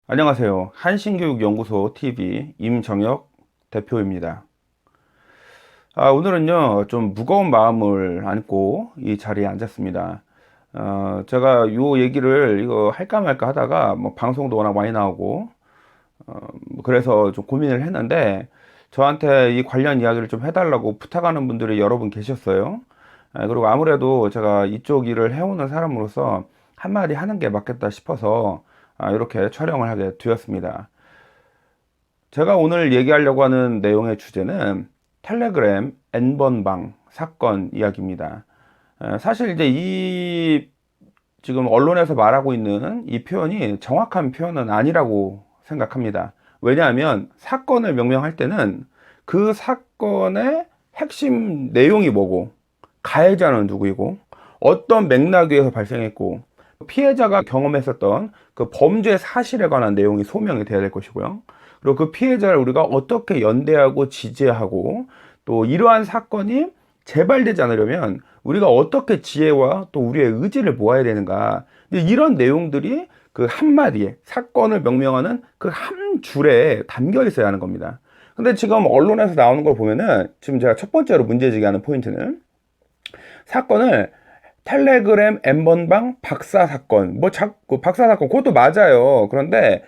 안녕하세요. 한신교육연구소 TV 임정혁 대표입니다. 오늘은요, 좀 무거운 마음을 안고 이 자리에 앉았습니다. 제가 요 얘기를 이거 할까 말까 하다가 뭐 방송도 워낙 많이 나오고, 그래서 좀 고민을 했는데, 저한테 이 관련 이야기를 좀 해달라고 부탁하는 분들이 여러 분 계셨어요. 그리고 아무래도 제가 이쪽 일을 해오는 사람으로서 한마디 하는 게 맞겠다 싶어서 이렇게 촬영을 하게 되었습니다. 제가 오늘 얘기하려고 하는 내용의 주제는 텔레그램 N번방 사건 이야기입니다. 사실 이제 이 지금 언론에서 말하고 있는 이 표현이 정확한 표현은 아니라고 생각합니다. 왜냐하면 사건을 명명할 때는 그 사건의 핵심 내용이 뭐고, 가해자는 누구이고, 어떤 맥락에서 발생했고, 피해자가 경험했었던 그 범죄 사실에 관한 내용이 소명이 돼야 될 것이고요. 그리고 그 피해자를 우리가 어떻게 연대하고 지지하고, 또 이러한 사건이 재발되지 않으려면 우리가 어떻게 지혜와 또 우리의 의지를 모아야 되는가, 이런 내용들이 그 한마디에 사건을 명명하는 그 한 줄에 담겨 있어야 하는 겁니다. 근데 지금 언론에서 나오는 걸 보면은, 지금 제가 첫 번째로 문제제기하는 포인트는 사건을 텔레그램 N번방 박사 사건, 뭐 자꾸 박사 사건, 그것도 맞아요. 그런데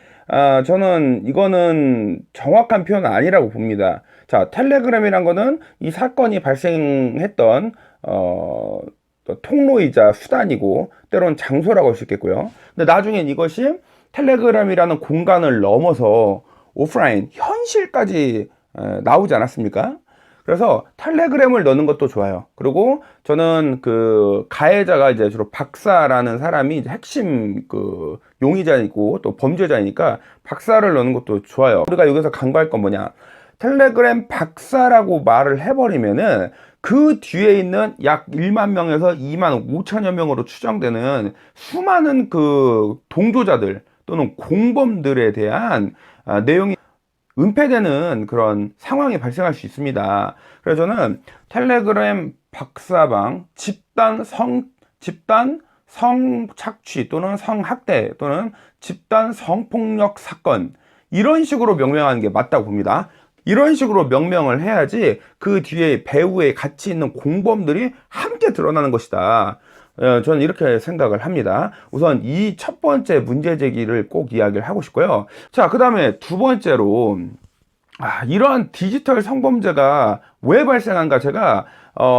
저는 이거는 정확한 표현은 아니라고 봅니다. 자, 텔레그램이란 거는 이 사건이 발생했던 또 통로이자 수단이고, 때로는 장소라고 할 수 있겠고요. 근데 나중엔 이것이 텔레그램이라는 공간을 넘어서 오프라인 현실까지 나오지 않았습니까? 그래서 텔레그램을 넣는 것도 좋아요. 그리고 저는 그 가해자가 이제 주로 박사라는 사람이 이제 핵심 그 용의자이고 또 범죄자이니까 박사를 넣는 것도 좋아요. 우리가 여기서 강조할 건 뭐냐? 텔레그램 박사라고 말을 해버리면은 그 뒤에 있는 약 1만 명에서 2만 5천여 명으로 추정되는 수많은 그 동조자들 또는 공범들에 대한 내용이 은폐되는 그런 상황이 발생할 수 있습니다. 그래서 저는 텔레그램 박사방 집단 성착취 또는 성학대 또는 집단 성폭력 사건, 이런 식으로 명명하는 게 맞다고 봅니다. 이런 식으로 명명을 해야지 그 뒤에 배후에 같이 있는 공범들이 함께 드러나는 것이다. 저는 이렇게 생각을 합니다. 우선 이 첫 번째 문제 제기를 꼭 이야기를 하고 싶고요. 자, 그 다음에 두 번째로, 이러한 디지털 성범죄가 왜 발생한가, 제가,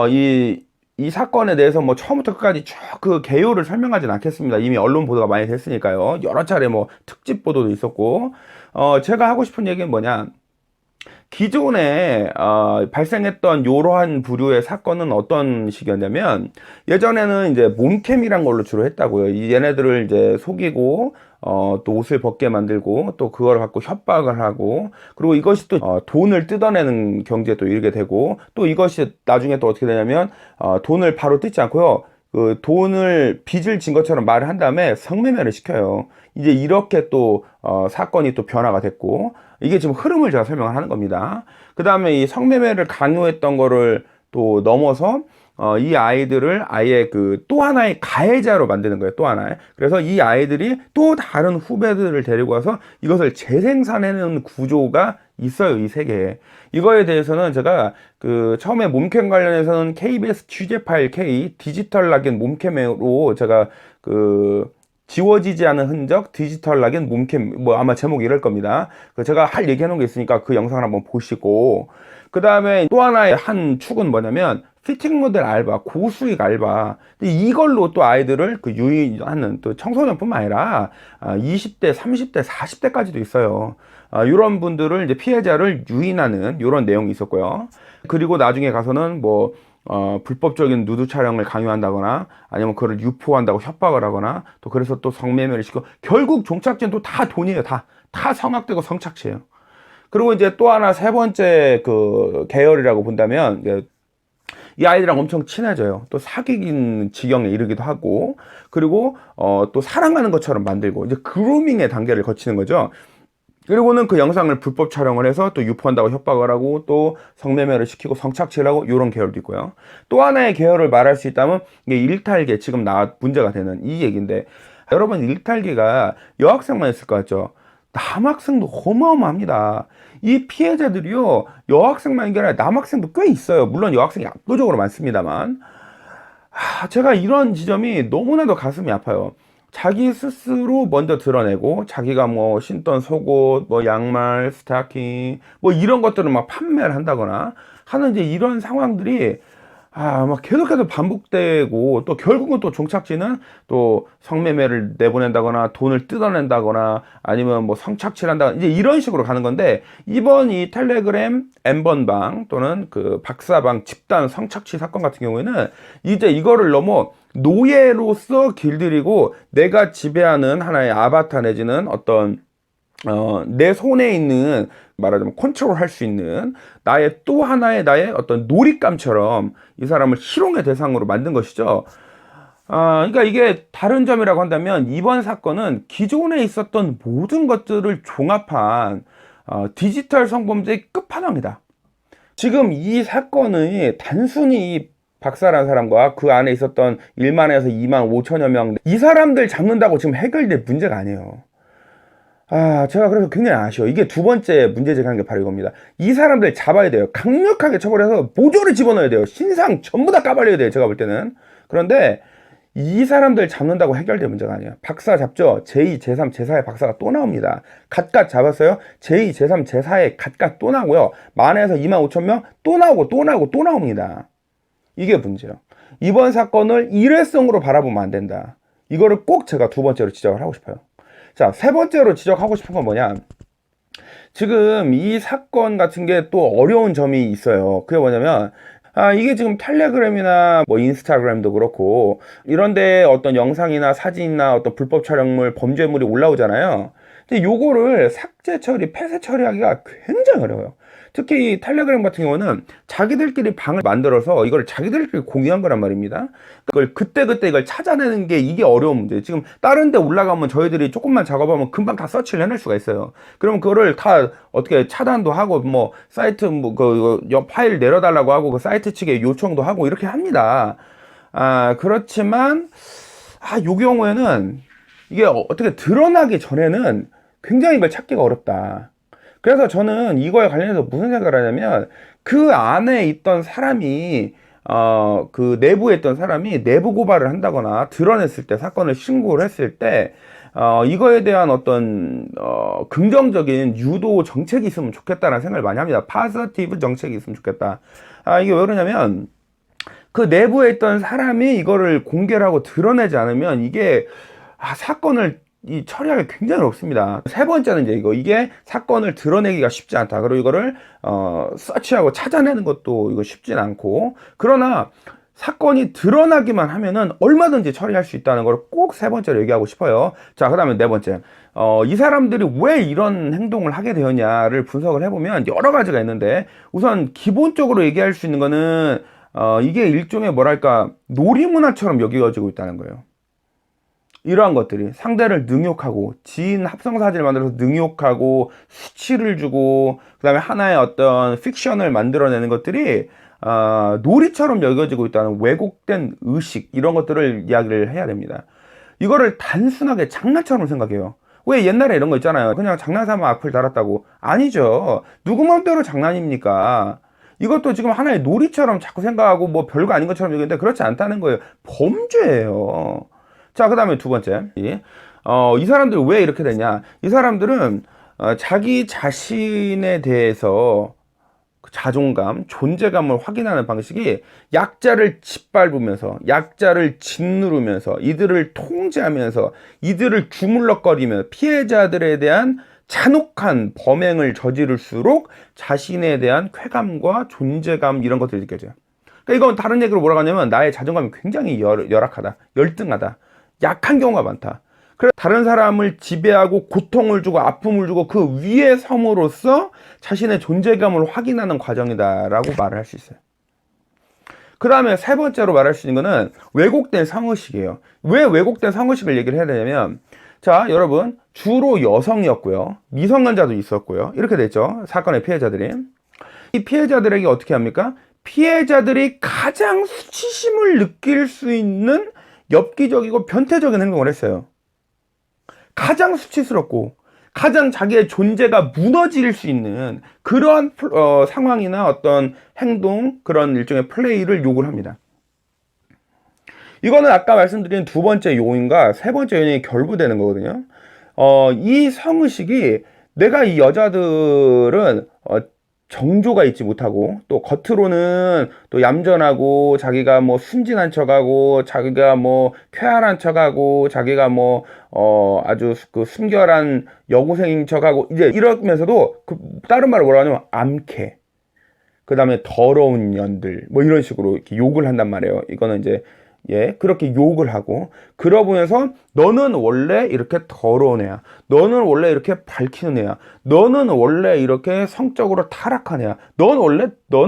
이 사건에 대해서 뭐 처음부터 끝까지 쭉 그 개요를 설명하진 않겠습니다. 이미 언론 보도가 많이 됐으니까요. 여러 차례 뭐 특집 보도도 있었고, 제가 하고 싶은 얘기는 뭐냐. 기존에 발생했던 이러한 부류의 사건은 어떤 식이었냐면, 예전에는 이제 몸캠이란 걸로 주로 했다고요. 얘네들을 이제 속이고 또 옷을 벗게 만들고 또 그걸 갖고 협박을 하고, 그리고 이것이 또 돈을 뜯어내는 경지에 또 이르게 되고, 또 이것이 나중에 또 어떻게 되냐면 돈을 바로 뜯지 않고요, 그 돈을 빚을 진 것처럼 말을 한 다음에 성매매를 시켜요. 이제 이렇게 또 사건이 또 변화가 됐고, 이게 지금 흐름을 제가 설명을 하는 겁니다. 그 다음에 이 성매매를 강요했던 거를 또 넘어서 이 아이들을 아예 그 또 하나의 가해자로 만드는 거예요. 또 하나의. 그래서 이 아이들이 또 다른 후배들을 데리고 와서 이것을 재생산하는 구조가 있어요, 이 세계에. 이거에 대해서는 제가 그 처음에 몸캠 관련해서는 KBS 취재 파일 K 디지털 낙인 몸캠으로 제가 그 지워지지 않은 흔적 디지털 낙인 몸캠, 뭐 아마 제목이 이럴 겁니다. 제가 할 얘기하는 게 있으니까 그 영상을 한번 보시고, 그 다음에 또 하나의 한 축은 뭐냐면 피팅 모델 알바, 고수익 알바. 이걸로 또 아이들을 그 유인하는, 또 청소년뿐만 아니라 20대, 30대, 40대까지도 있어요. 이런 분들을 이제 피해자를 유인하는 이런 내용이 있었고요. 그리고 나중에 가서는 뭐 불법적인 누드 촬영을 강요한다거나, 아니면 그걸 유포한다고 협박을 하거나, 또 그래서 또 성매매를 시키고, 결국 종착지는 또 다 돈이에요. 다 성악되고 성착취예요. 그리고 이제 또 하나 세 번째 그 계열이라고 본다면, 이 아이들이랑 엄청 친해져요. 또 사귀긴 지경에 이르기도 하고, 그리고 또 사랑하는 것처럼 만들고, 이제 그루밍의 단계를 거치는 거죠. 그리고는 그 영상을 불법 촬영을 해서 또 유포한다고 협박을 하고, 또 성매매를 시키고 성착취를 하고, 이런 계열도 있고요. 또 하나의 계열을 말할 수 있다면 이게 일탈계, 지금 문제가 되는 이 얘기인데, 여러분 일탈계가 여학생만 있을 것 같죠? 남학생도 어마어마합니다. 이 피해자들이요, 여학생만이 아니라 남학생도 꽤 있어요. 물론 여학생이 압도적으로 많습니다만. 제가 이런 지점이 너무나도 가슴이 아파요. 자기 스스로 먼저 드러내고 자기가 뭐 신던 속옷, 뭐 양말, 스타킹, 뭐 이런 것들을 막 판매를 한다거나 하는 이제 이런 상황들이 막 계속해서 반복되고, 또 결국은 또 종착지는 또 성매매를 내보낸다거나 돈을 뜯어낸다거나 아니면 뭐 성착취를 한다거나 이제 이런 식으로 가는 건데, 이번 이 텔레그램 N번방 또는 그 박사방 집단 성착취 사건 같은 경우에는 이제 이거를 넘어 노예로서 길들이고 내가 지배하는 하나의 아바타 내지는 어떤 내 손에 있는, 말하자면 컨트롤 할 수 있는 나의 또 하나의 나의 어떤 놀잇감처럼 이 사람을 희롱의 대상으로 만든 것이죠. 그러니까 이게 다른 점이라고 한다면 이번 사건은 기존에 있었던 모든 것들을 종합한 디지털 성범죄의 끝판왕이다. 지금 이 사건이 단순히 이 박사라는 사람과 그 안에 있었던 1만에서 2만 5천여 명, 이 사람들 잡는다고 지금 해결될 문제가 아니에요. 제가 그래서 굉장히 아쉬워요. 이게 두 번째 문제 제기하는 게 바로 이겁니다. 이 사람들 잡아야 돼요. 강력하게 처벌해서 모조리 집어넣어야 돼요. 신상 전부 다 까발려야 돼요. 제가 볼 때는. 그런데 이 사람들 잡는다고 해결될 문제가 아니에요. 박사 잡죠? 제2, 제3, 제4의 박사가 또 나옵니다. 갓갓 잡았어요? 제2, 제3, 제4의 갓갓 또 나오고요. 만에서 2만 5천 명 또 나오고 또 나오고 또 나옵니다. 이게 문제예요. 이번 사건을 일회성으로 바라보면 안 된다. 이거를 꼭 제가 두 번째로 지적을 하고 싶어요. 자, 세 번째로 지적하고 싶은 건 뭐냐. 지금 이 사건 같은 게 또 어려운 점이 있어요. 그게 뭐냐면, 이게 지금 텔레그램이나 뭐 인스타그램도 그렇고, 이런데 어떤 영상이나 사진이나 어떤 불법 촬영물, 범죄물이 올라오잖아요. 근데 요거를 삭제 처리, 폐쇄 처리하기가 굉장히 어려워요. 특히 이 텔레그램 같은 경우는 자기들끼리 방을 만들어서 이걸 자기들끼리 공유한 거란 말입니다. 그걸 그때그때 이걸 찾아내는 게 이게 어려운 문제예요. 지금 다른 데 올라가면 저희들이 조금만 작업하면 금방 다 서치를 해낼 수가 있어요. 그러면 그거를 다 어떻게 차단도 하고 뭐 사이트 뭐 그 파일 내려달라고 하고 그 사이트 측에 요청도 하고 이렇게 합니다. 그렇지만 요 경우에는 이게 어떻게 드러나기 전에는 굉장히 이걸 찾기가 어렵다. 그래서 저는 이거에 관련해서 무슨 생각을 하냐면, 그 안에 있던 사람이 그 내부에 있던 사람이 내부 고발을 한다거나 드러냈을 때, 사건을 신고를 했을 때 이거에 대한 어떤 긍정적인 유도 정책이 있으면 좋겠다는 생각을 많이 합니다. 파지티브 정책이 있으면 좋겠다. 이게 왜 그러냐면, 그 내부에 있던 사람이 이거를 공개를 하고 드러내지 않으면 이게 사건을 처리하기 굉장히 어렵습니다. 세 번째는 이제 이게 사건을 드러내기가 쉽지 않다. 그리고 이거를 서치하고 찾아내는 것도 이거 쉽진 않고, 그러나 사건이 드러나기만 하면은 얼마든지 처리할 수 있다는 걸 꼭 세 번째로 얘기하고 싶어요. 자, 그 다음에 네 번째, 이 사람들이 왜 이런 행동을 하게 되었냐를 분석을 해보면 여러 가지가 있는데, 우선 기본적으로 얘기할 수 있는 거는 이게 일종의 뭐랄까 놀이문화처럼 여겨지고 있다는 거예요. 이러한 것들이 상대를 능욕하고, 지인 합성사진을 만들어서 능욕하고 수치를 주고, 그 다음에 하나의 어떤 픽션을 만들어내는 것들이 놀이처럼 여겨지고 있다는 왜곡된 의식, 이런 것들을 이야기를 해야 됩니다. 이거를 단순하게 장난처럼 생각해요. 왜 옛날에 이런 거 있잖아요. 그냥 장난삼아 악플 달았다고. 아니죠. 누구 맘대로 장난입니까? 이것도 지금 하나의 놀이처럼 자꾸 생각하고 뭐 별거 아닌 것처럼 여기는데 그렇지 않다는 거예요. 범죄예요. 자, 그 다음에 두 번째. 이 사람들이 왜 이렇게 되냐. 이 사람들은 자기 자신에 대해서 자존감, 존재감을 확인하는 방식이 약자를 짓밟으면서, 약자를 짓누르면서, 이들을 통제하면서, 이들을 주물럭거리며 피해자들에 대한 잔혹한 범행을 저지를수록 자신에 대한 쾌감과 존재감, 이런 것들이 느껴져요. 그러니까 이건 다른 얘기로 뭐라고 하냐면, 나의 자존감이 굉장히 열악하다, 열등하다, 약한 경우가 많다. 그래서 다른 사람을 지배하고 고통을 주고 아픔을 주고 그 위에 섬으로써 자신의 존재감을 확인하는 과정이다라고 말을 할 수 있어요. 그 다음에 세 번째로 말할 수 있는 거는 왜곡된 상호식이에요. 왜 왜곡된 상호식을 얘기를 해야 되냐면, 자, 여러분, 주로 여성이었고요, 미성년자도 있었고요, 이렇게 됐죠. 사건의 피해자들이. 이 피해자들에게 어떻게 합니까? 피해자들이 가장 수치심을 느낄 수 있는 엽기적이고 변태적인 행동을 했어요. 가장 수치스럽고 가장 자기의 존재가 무너질 수 있는 그러한 상황이나 어떤 행동, 그런 일종의 플레이를 요구를 합니다. 이거는 아까 말씀드린 두 번째 요인과 세 번째 요인이 결부되는 거거든요. 이 성의식이 내가 이 여자들은 정조가 있지 못하고 또 겉으로는 또 얌전하고 자기가 뭐 순진한 척하고 자기가 뭐 쾌활한 척하고 자기가 뭐 아주 그 순결한 여고생인 척하고 이제 이러면서도 그 다른 말로 뭐라 하냐면 암캐, 그 다음에 더러운 년들 뭐 이런 식으로 이렇게 욕을 한단 말이에요. 이거는 이제 그렇게 욕을 하고, 그러면서 너는 원래 이렇게 더러운 애야. 너는 원래 이렇게 밝히는 애야. 너는 원래 이렇게 성적으로 타락한 애야. 너는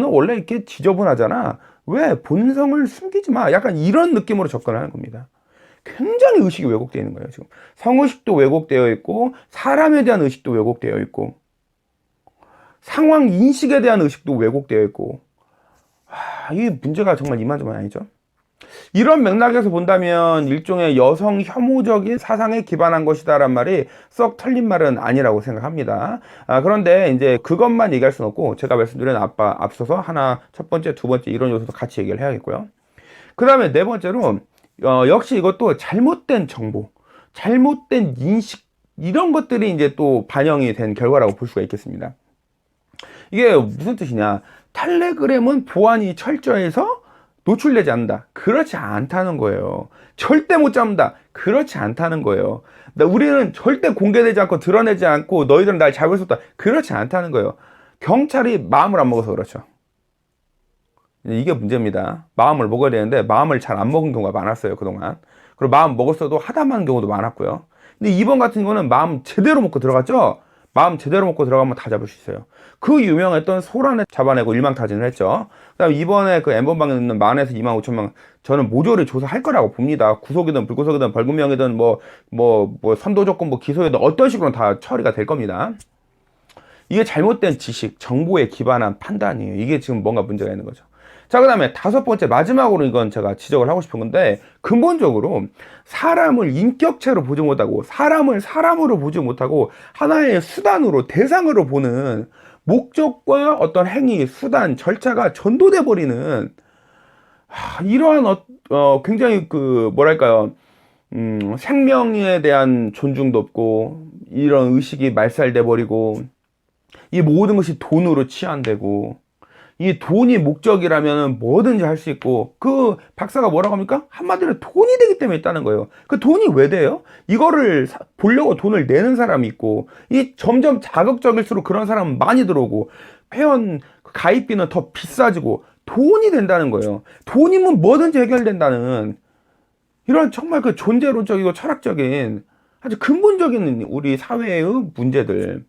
원래 이렇게 지저분하잖아. 왜? 본성을 숨기지 마. 약간 이런 느낌으로 접근하는 겁니다. 굉장히 의식이 왜곡되어 있는 거예요, 지금. 성의식도 왜곡되어 있고, 사람에 대한 의식도 왜곡되어 있고, 상황 인식에 대한 의식도 왜곡되어 있고, 이 문제가 정말 이만저만 아니죠. 이런 맥락에서 본다면 일종의 여성 혐오적인 사상에 기반한 것이다란 말이 썩 틀린 말은 아니라고 생각합니다. 그런데 이제 그것만 얘기할 수는 없고, 제가 말씀드린 앞서서 하나, 첫 번째, 두 번째 이런 요소도 같이 얘기를 해야겠고요. 그 다음에 네 번째로 역시 이것도 잘못된 정보, 잘못된 인식, 이런 것들이 이제 또 반영이 된 결과라고 볼 수가 있겠습니다. 이게 무슨 뜻이냐? 텔레그램은 보안이 철저해서 노출되지 않는다. 그렇지 않다는 거예요. 절대 못 잡는다. 그렇지 않다는 거예요. 우리는 절대 공개되지 않고 드러내지 않고 너희들은 날 잡을 수 없다. 그렇지 않다는 거예요. 경찰이 마음을 안 먹어서 그렇죠. 이게 문제입니다. 마음을 먹어야 되는데 마음을 잘 안 먹은 경우가 많았어요, 그동안. 그리고 마음 먹었어도 하다만 경우도 많았고요. 근데 이번 같은 경우는 마음 제대로 먹고 들어갔죠? 마음 제대로 먹고 들어가면 다 잡을 수 있어요. 그 유명했던 소란을 잡아내고 일망타진을 했죠. 그다음 이번에 그 N번방에 있는 10,000에서 25,000명, 저는 모조리 조사할 거라고 봅니다. 구속이든 불구속이든 벌금형이든 뭐 선도 조건 뭐 기소이든 어떤 식으로 다 처리가 될 겁니다. 이게 잘못된 지식, 정보에 기반한 판단이에요. 이게 지금 뭔가 문제가 있는 거죠. 자, 그 다음에 다섯 번째, 마지막으로 이건 제가 지적을 하고 싶은 건데, 근본적으로 사람을 인격체로 보지 못하고, 사람을 사람으로 보지 못하고, 하나의 수단으로, 대상으로 보는 목적과 어떤 행위, 수단, 절차가 전도돼 버리는, 이러한 굉장히 뭐랄까요, 생명에 대한 존중도 없고, 이런 의식이 말살돼 버리고, 이 모든 것이 돈으로 치환되고, 이 돈이 목적이라면 뭐든지 할 수 있고, 그 박사가 뭐라고 합니까? 한마디로 돈이 되기 때문에 있다는 거예요. 그 돈이 왜 돼요? 이거를 보려고 돈을 내는 사람이 있고, 이 점점 자극적일수록 그런 사람은 많이 들어오고, 회원 가입비는 더 비싸지고, 돈이 된다는 거예요. 돈이면 뭐든지 해결된다는, 이런 정말 그 존재론적이고 철학적인 아주 근본적인 우리 사회의 문제들,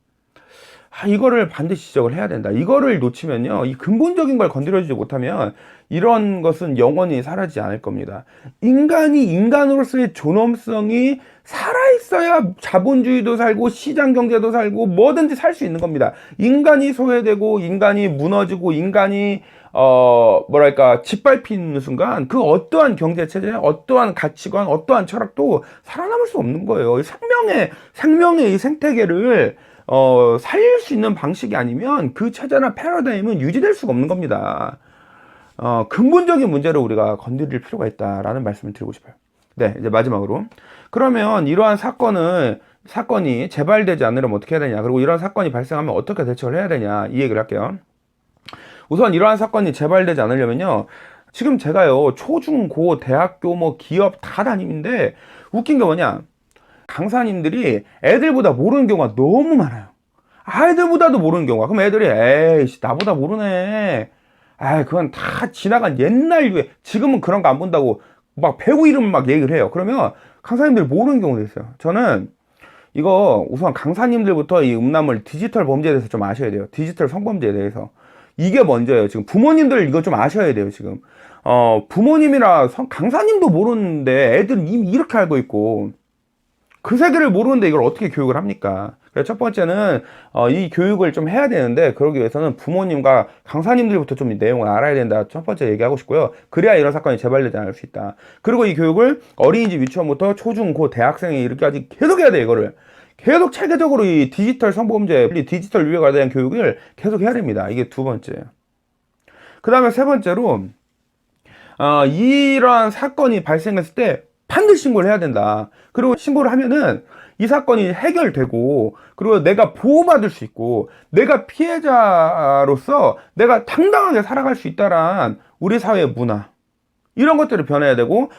이거를 반드시 지적을 해야 된다. 이거를 놓치면요, 이 근본적인 걸 건드려주지 못하면 이런 것은 영원히 사라지지 않을 겁니다. 인간이 인간으로서의 존엄성이 살아있어야 자본주의도 살고 시장 경제도 살고 뭐든지 살 수 있는 겁니다. 인간이 소외되고 인간이 무너지고 인간이 뭐랄까 짓밟히는 순간 그 어떠한 경제체제, 어떠한 가치관, 어떠한 철학도 살아남을 수 없는 거예요. 생명의 이 생태계를 살릴 수 있는 방식이 아니면 그 체제나 패러다임은 유지될 수가 없는 겁니다. 근본적인 문제를 우리가 건드릴 필요가 있다라는 말씀을 드리고 싶어요. 네, 이제 마지막으로. 그러면 이러한 사건이 재발되지 않으려면 어떻게 해야 되냐, 그리고 이러한 사건이 발생하면 어떻게 대처를 해야 되냐, 이 얘기를 할게요. 우선 이러한 사건이 재발되지 않으려면요, 지금 제가요, 초, 중, 고, 대학교, 뭐 기업 다 다니는데 웃긴 게 뭐냐, 강사님들이 애들보다 모르는 경우가 너무 많아요. 애들보다도 모르는 경우가. 그럼 애들이 에이씨 나보다 모르네, 그건 다 지나간 옛날 유해, 지금은 그런 거 안 본다고 막 배우 이름 막 얘기를 해요. 그러면 강사님들이 모르는 경우도 있어요. 저는 이거 우선 강사님들부터 이 음란물 디지털 범죄에 대해서 좀 아셔야 돼요. 디지털 성범죄에 대해서. 이게 먼저예요. 지금 부모님들 이거 좀 아셔야 돼요. 지금 부모님이나 강사님도 모르는데 애들은 이미 이렇게 알고 있고, 그 세계를 모르는데 이걸 어떻게 교육을 합니까? 그래서 첫 번째는 이 교육을 좀 해야 되는데, 그러기 위해서는 부모님과 강사님들부터 좀 이 내용을 알아야 된다. 첫 번째 얘기하고 싶고요. 그래야 이런 사건이 재발되지 않을 수 있다. 그리고 이 교육을 어린이집 유치원부터 초중 고 대학생에 이렇게까지 계속 해야 돼. 이거를 계속 체계적으로 이 디지털 성범죄, 디지털 유해에 대한 교육을 계속 해야 됩니다. 이게 두 번째. 그 다음에 세 번째로, 이러한 사건이 발생했을 때 반드시 신고를 해야 된다. 그리고 신고를 하면은 이 사건이 해결되고, 그리고 내가 보호받을 수 있고, 내가 피해자로서 내가 당당하게 살아갈 수 있다란 우리 사회의 문화. 이런 것들을 변해야 되고,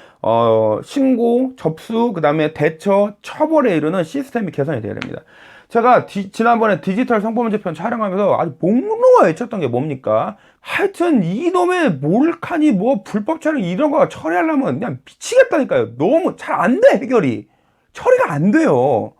신고, 접수, 그 다음에 대처, 처벌에 이르는 시스템이 개선이 돼야 됩니다. 제가 지난번에 디지털 성범죄 편 촬영하면서 아주 목놓아 외쳤던 게 뭡니까? 하여튼 이놈의 몰카니 뭐 불법 촬영 이런 거 처리하려면 그냥 미치겠다니까요. 너무 잘 안 돼, 해결이. 처리가 안 돼요.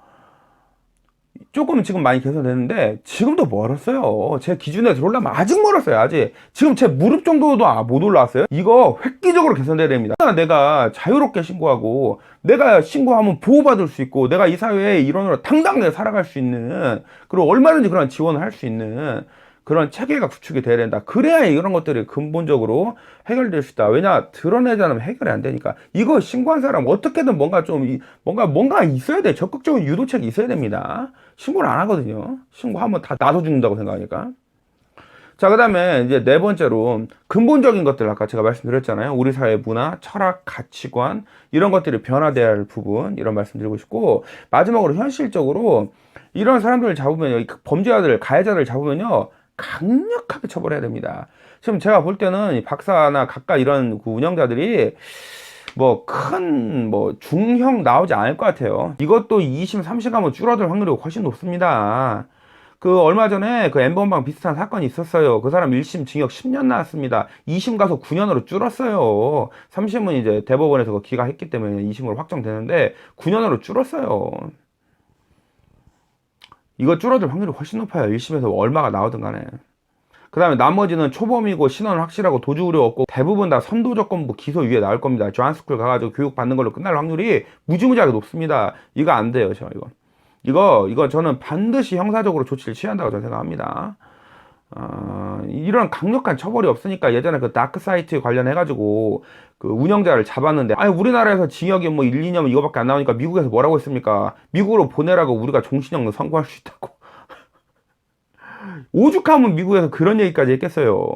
조금 지금 많이 개선됐는데 지금도 멀었어요. 제 기준에 들어오려면 아직 멀었어요. 아직 지금 제 무릎 정도도 못 올라왔어요. 이거 획기적으로 개선돼야 됩니다. 내가 자유롭게 신고하고 내가 신고하면 보호받을 수 있고 내가 이 사회의 일원으로 당당하게 살아갈 수 있는, 그리고 얼마든지 그런 지원을 할 수 있는 그런 체계가 구축이 돼야 된다. 그래야 이런 것들이 근본적으로 해결될 수 있다. 왜냐, 드러내지 않으면 해결이 안 되니까. 이거 신고한 사람 어떻게든 뭔가 좀 뭔가 있어야 돼. 적극적인 유도책이 있어야 됩니다. 신고를 안 하거든요. 신고하면 다 나서 죽는다고 생각하니까. 자, 그 다음에 이제 네 번째로 근본적인 것들, 아까 제가 말씀드렸잖아요. 우리 사회 문화, 철학, 가치관, 이런 것들이 변화돼야 할 부분, 이런 말씀 드리고 싶고, 마지막으로 현실적으로 이런 사람들을 잡으면요, 범죄자들, 가해자들을 잡으면요, 강력하게 처벌해야 됩니다. 지금 제가 볼 때는 박사나 각각 이런 그 운영자들이 중형 나오지 않을 것 같아요. 이것도 2심, 3심 가면 줄어들 확률이 훨씬 높습니다. 그 얼마 전에 그 N번방 비슷한 사건이 있었어요. 그 사람 1심 징역 10년 나왔습니다. 2심 가서 9년으로 줄었어요. 3심은 이제 대법원에서 기각했기 때문에 2심으로 확정되는데 9년으로 줄었어요. 이거 줄어들 확률이 훨씬 높아요. 1심에서 얼마가 나오든 간에. 그 다음에 나머지는 초범이고 신원은 확실하고 도주 우려 없고 대부분 다 선도조건부 기소유예 나올 겁니다. 조한스쿨 가가지고 교육 받는 걸로 끝날 확률이 무지무지하게 높습니다. 이거 안 돼요, 이거 저는 반드시 형사적으로 조치를 취한다고 저는 생각합니다. 이런 강력한 처벌이 없으니까 예전에 그 다크사이트 관련해가지고 그 운영자를 잡았는데, 아니 우리나라에서 징역이 뭐 1, 2년 이거밖에 안 나오니까 미국에서 뭐라고 했습니까? 미국으로 보내라고 우리가 종신형도 선고할 수 있다고. 오죽하면 미국에서 그런 얘기까지 했겠어요.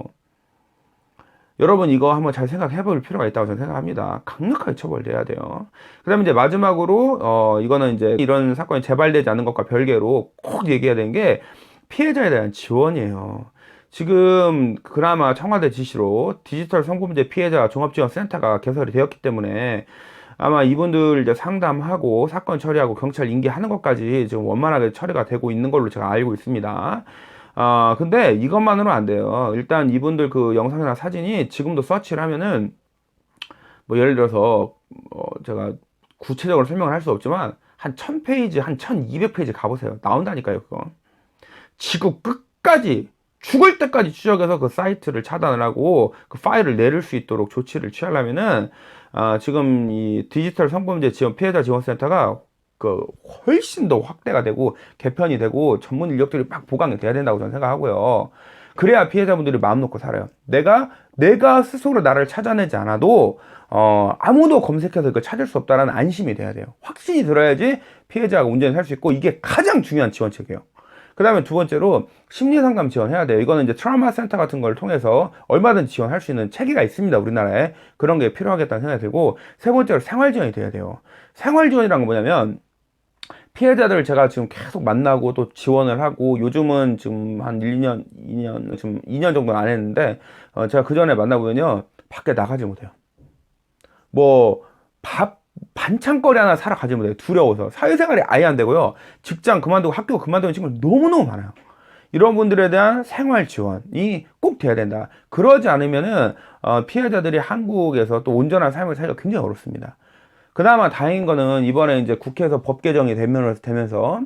여러분 이거 한번 잘 생각해 볼 필요가 있다고 저는 생각합니다. 강력하게 처벌돼야 돼요. 그 다음에 이제 마지막으로 이거는 이제 이런 사건이 재발되지 않는 것과 별개로 꼭 얘기해야 되는 게 피해자에 대한 지원이에요. 지금 그나마 청와대 지시로 디지털 성범죄 피해자 종합지원센터가 개설이 되었기 때문에 아마 이분들 이제 상담하고 사건 처리하고 경찰 인계하는 것까지 지금 원만하게 처리가 되고 있는 걸로 제가 알고 있습니다. 근데 이것만으로 안 돼요. 일단 이분들 그 영상이나 사진이 지금도 서치를 하면은 뭐 예를 들어서 제가 구체적으로 설명을 할 수 없지만 한 1000페이지, 한 1200페이지 가보세요. 나온다니까요, 그거. 지구 끝까지 죽을 때까지 추적해서 그 사이트를 차단을 하고 그 파일을 내릴 수 있도록 조치를 취하려면은 지금 이 디지털 성범죄 지원 피해자 지원센터가 그 훨씬 더 확대가 되고 개편이 되고 전문 인력들이 막 보강이 돼야 된다고 저는 생각하고요. 그래야 피해자분들이 마음 놓고 살아요. 내가 스스로 나를 찾아내지 않아도 아무도 검색해서 이걸 찾을 수 없다는 안심이 돼야 돼요. 확신이 들어야지 피해자가 운전을 할 수 있고, 이게 가장 중요한 지원책이에요. 그 다음에 두 번째로 심리상담 지원해야 돼요. 이거는 이제 트라우마 센터 같은 걸 통해서 얼마든지 지원할 수 있는 체계가 있습니다, 우리나라에. 그런 게 필요하겠다는 생각이 들고, 세 번째로 생활지원이 돼야 돼요. 생활지원이란 건 뭐냐면, 피해자들을 제가 지금 계속 만나고 또 지원을 하고, 요즘은 지금 한 2년, 지금 2년 정도는 안 했는데, 제가 그 전에 만나보면요, 밖에 나가지 못해요. 반찬거리 하나 사러 가지 못해요. 두려워서. 사회생활이 아예 안 되고요. 직장 그만두고 학교 그만두는 친구들 너무너무 많아요. 이런 분들에 대한 생활 지원이 꼭 돼야 된다. 그러지 않으면은, 피해자들이 한국에서 또 온전한 삶을 살기가 굉장히 어렵습니다. 그나마 다행인 거는 이번에 이제 국회에서 법 개정이 되면서,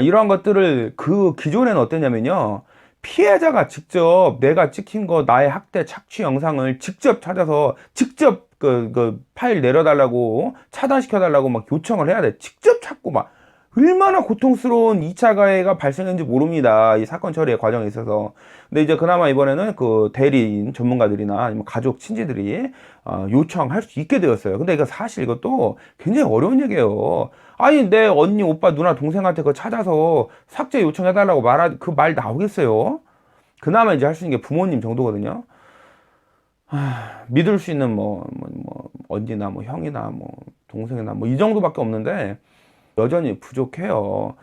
이러한 것들을 그 기존에는 어땠냐면요. 피해자가 직접 내가 찍힌 거, 나의 학대 착취 영상을 직접 찾아서 직접 그 파일 내려달라고 차단시켜달라고 막 요청을 해야 돼. 직접 찾고 막 얼마나 고통스러운 2차 가해가 발생했는지 모릅니다. 이 사건 처리의 과정에 있어서. 근데 이제 그나마 이번에는 그 대리인 전문가들이나 아니면 가족, 친지들이 요청할 수 있게 되었어요. 근데 이거 사실 이것도 굉장히 어려운 얘기예요. 아니, 내 언니, 오빠, 누나, 동생한테 그거 찾아서 삭제 요청해달라고 그 말 나오겠어요? 그나마 이제 할 수 있는 게 부모님 정도거든요. 믿을 수 있는 언니나 뭐 형이나 뭐 동생이나 뭐 이 정도밖에 없는데 여전히 부족해요.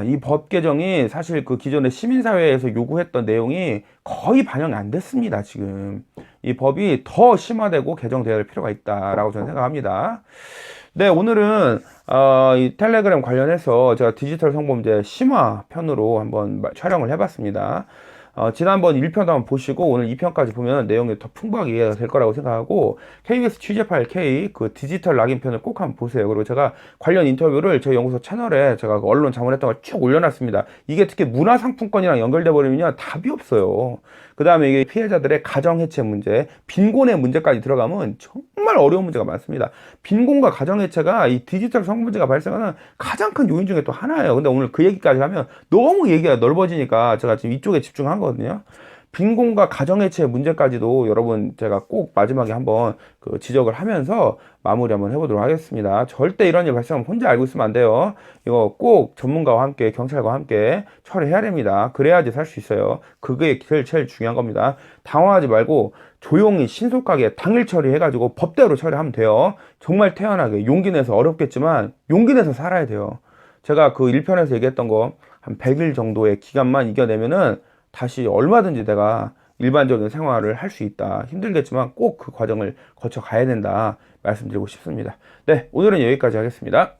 이 법 개정이 사실 그 기존의 시민사회에서 요구했던 내용이 거의 반영이 안 됐습니다, 지금. 이 법이 더 심화되고 개정되어야 할 필요가 있다라고 저는 생각합니다. 네, 오늘은 이 텔레그램 관련해서 제가 디지털 성범죄 심화 편으로 한번 촬영을 해봤습니다. 지난번 1편 한번 보시고 오늘 2편까지 보면 내용이 더 풍부하게 이해가 될 거라고 생각하고 KBS 취재 파일 K 그 디지털 락인 편을 꼭 한번 보세요. 그리고 제가 관련 인터뷰를 저희 연구소 채널에 제가 그 언론 자문했던 걸 쭉 올려놨습니다. 이게 특히 문화상품권이랑 연결돼 버리면 답이 없어요. 그 다음에 이게 피해자들의 가정해체 문제, 빈곤의 문제까지 들어가면 정말 어려운 문제가 많습니다. 빈곤과 가정해체가 이 디지털 성범죄가 발생하는 가장 큰 요인 중에 또 하나예요. 근데 오늘 그 얘기까지 하면 너무 얘기가 넓어지니까 제가 지금 이쪽에 집중한 거거든요. 빈곤과 가정해체 문제까지도 여러분 제가 꼭 마지막에 한번 그 지적을 하면서 마무리 한번 해보도록 하겠습니다. 절대 이런 일 발생하면 혼자 알고 있으면 안 돼요. 이거 꼭 전문가와 함께 경찰과 함께 처리해야 됩니다. 그래야지 살 수 있어요. 그게 제일 중요한 겁니다. 당황하지 말고 조용히 신속하게 당일 처리해가지고 법대로 처리하면 돼요. 정말 태연하게 용기 내서 어렵겠지만 용기 내서 살아야 돼요. 제가 그 1편에서 얘기했던 거 한 100일 정도의 기간만 이겨내면은 다시 얼마든지 내가 일반적인 생활을 할 수 있다. 힘들겠지만 꼭 그 과정을 거쳐 가야 된다. 말씀드리고 싶습니다. 네, 오늘은 여기까지 하겠습니다.